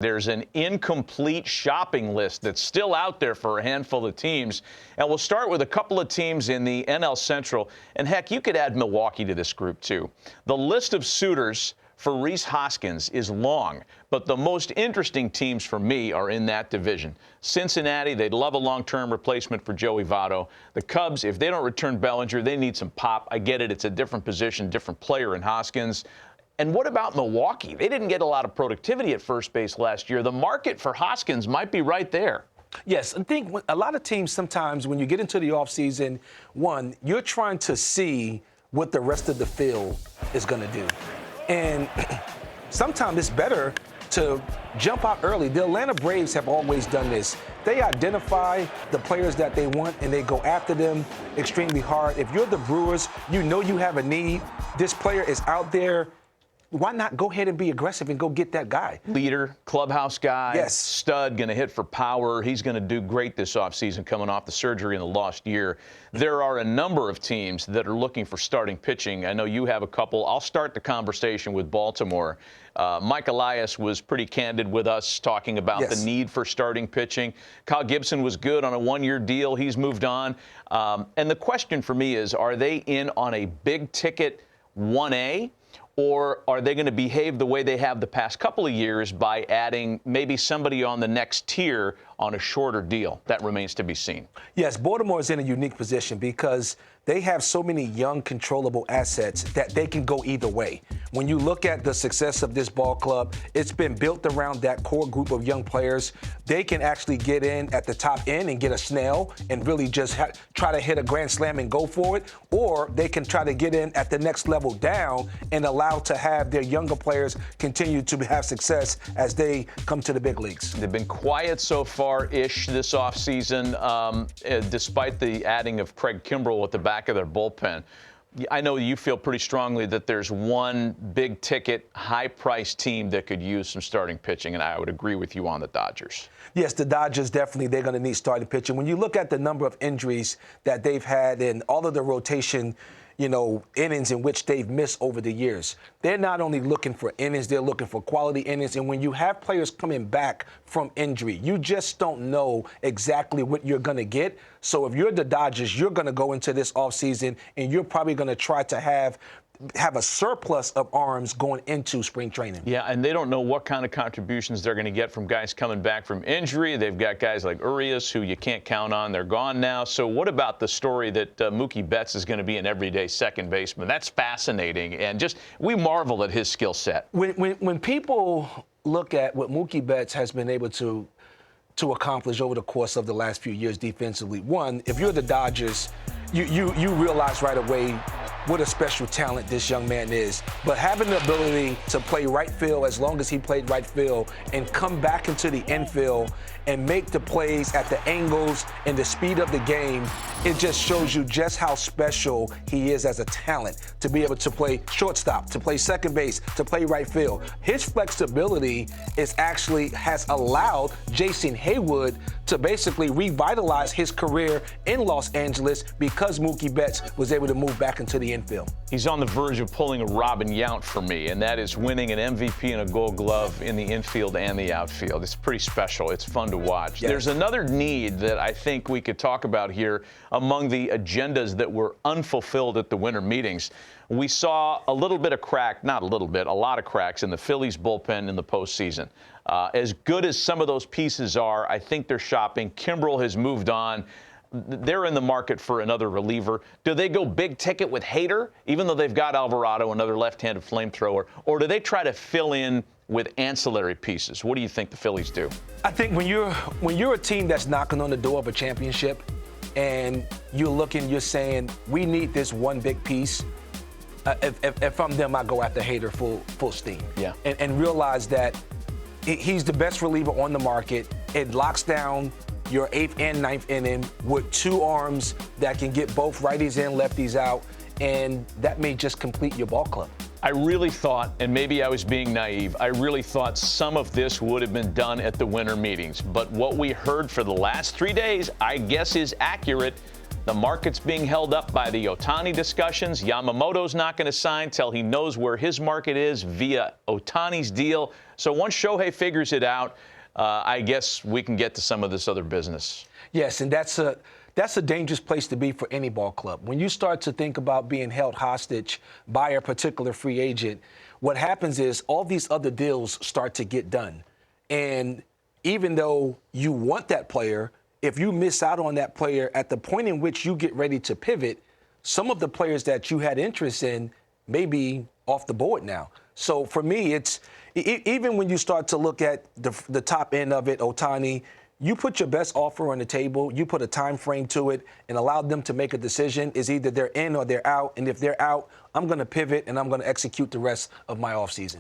There's an incomplete shopping list that's still out there for a handful of teams. And we'll start with a couple of teams in the NL Central. And heck, you could add Milwaukee to this group too. The list of suitors for Rhys Hoskins is long, but the most interesting teams for me are in that division. Cincinnati, they'd love a long-term replacement for Joey Votto. The Cubs, if they don't return Bellinger, they need some pop. I get it. It's a different position, different player in Hoskins. And what about Milwaukee? They didn't get a lot of productivity at first base last year. The market for Hoskins might be right there. Yes, I think a lot of teams sometimes when you get into the offseason, one, you're trying to see what the rest of the field is going to do. And sometimes it's better to jump out early. The Atlanta Braves have always done this. They identify the players that they want and they go after them extremely hard. If you're the Brewers, you know you have a need. This player is out there. Why not go ahead and be aggressive and go get that guy? Leader, clubhouse guy, yes. Stud, going to hit for power. He's going to do great this offseason coming off the surgery in the lost year. There are a number of teams that are looking for starting pitching. I know you have a couple. I'll start the conversation with Baltimore. Mike Elias was pretty candid with us talking about the need for starting pitching. Kyle Gibson was good on a one-year deal. He's moved on. And the question for me is, are they in on a big-ticket 1A? Or are they going to behave the way they have the past couple of years by adding maybe somebody on the next tier on a shorter deal? That remains to be seen. Yes, Baltimore is in a unique position because they have so many young, controllable assets that they can go either way. When you look at the success of this ball club, it's been built around that core group of young players. They can actually get in at the top end and get a snail and really just try to hit a grand slam and go for it, or they can try to get in at the next level down and allow to have their younger players continue to have success as they come to the big leagues. They've been quiet so far-ish this offseason, despite the adding of Craig Kimbrell at the back of their bullpen. I know you feel pretty strongly that there's one big-ticket, high-priced team that could use some starting pitching, and I would agree with you on the Dodgers. Yes, the Dodgers definitely, they're going to need starting pitching. When you look at the number of injuries that they've had and all of the rotation, innings in which they've missed over the years. They're not only looking for innings, they're looking for quality innings. And when you have players coming back from injury, you just don't know exactly what you're going to get. So if you're the Dodgers, you're going to go into this offseason and you're probably going to try to have a surplus of arms going into spring training. Yeah, and they don't know what kind of contributions they're going to get from guys coming back from injury. They've got guys like Orioles who you can't count on. They're gone now. So what about the story that Mookie Betts is going to be an everyday second baseman? That's fascinating, and just we marvel at his skill set. When people look at what Mookie Betts has been able to accomplish over the course of the last few years defensively, one, if you're the Dodgers, you realize right away what a special talent this young man is. But having the ability to play right field as long as he played right field and come back into the infield and make the plays at the angles and the speed of the game, it just shows you just how special he is as a talent to be able to play shortstop, to play second base, to play right field. His flexibility has allowed Jason Haywood to basically revitalize his career in Los Angeles because Mookie Betts was able to move back into the infield. He's on the verge of pulling a Robin Yount for me, and that is winning an MVP and a Gold Glove in the infield and the outfield. It's pretty special. It's fun to watch. Yes. There's another need that I think we could talk about here among the agendas that were unfulfilled at the winter meetings. We saw a little bit of crack, not a little bit, a lot of cracks in the Phillies bullpen in the postseason. As good as some of those pieces are, I think they're shopping. Kimbrell has moved on. They're in the market for another reliever. Do they go big ticket with Hader, even though they've got Alvarado, another left-handed flamethrower, or do they try to fill in with ancillary pieces? What do you think the Phillies do? I think when you're a team that's knocking on the door of a championship and you're saying, we need this one big piece, if I'm them, I go after Hader full steam. Yeah. And realize that he's the best reliever on the market. It locks down your 8th and 9th inning with two arms that can get both righties in, lefties out, and that may just complete your ball club. I really thought, and maybe I was being naive, I really thought some of this would have been done at the winter meetings. But what we heard for the last 3 days, I guess, is accurate. The market's being held up by the Ohtani discussions. Yamamoto's not going to sign till he knows where his market is via Ohtani's deal. So once Shohei figures it out, I guess we can get to some of this other business. Yes, and that's a dangerous place to be for any ball club. When you start to think about being held hostage by a particular free agent, what happens is all these other deals start to get done. And even though you want that player, if you miss out on that player at the point in which you get ready to pivot, some of the players that you had interest in may be off the board now. So for me, it's even when you start to look at the top end of it, Ohtani, you put your best offer on the table, you put a time frame to it, and allow them to make a decision. Is either they're in or they're out. And if they're out, I'm going to pivot and I'm going to execute the rest of my offseason.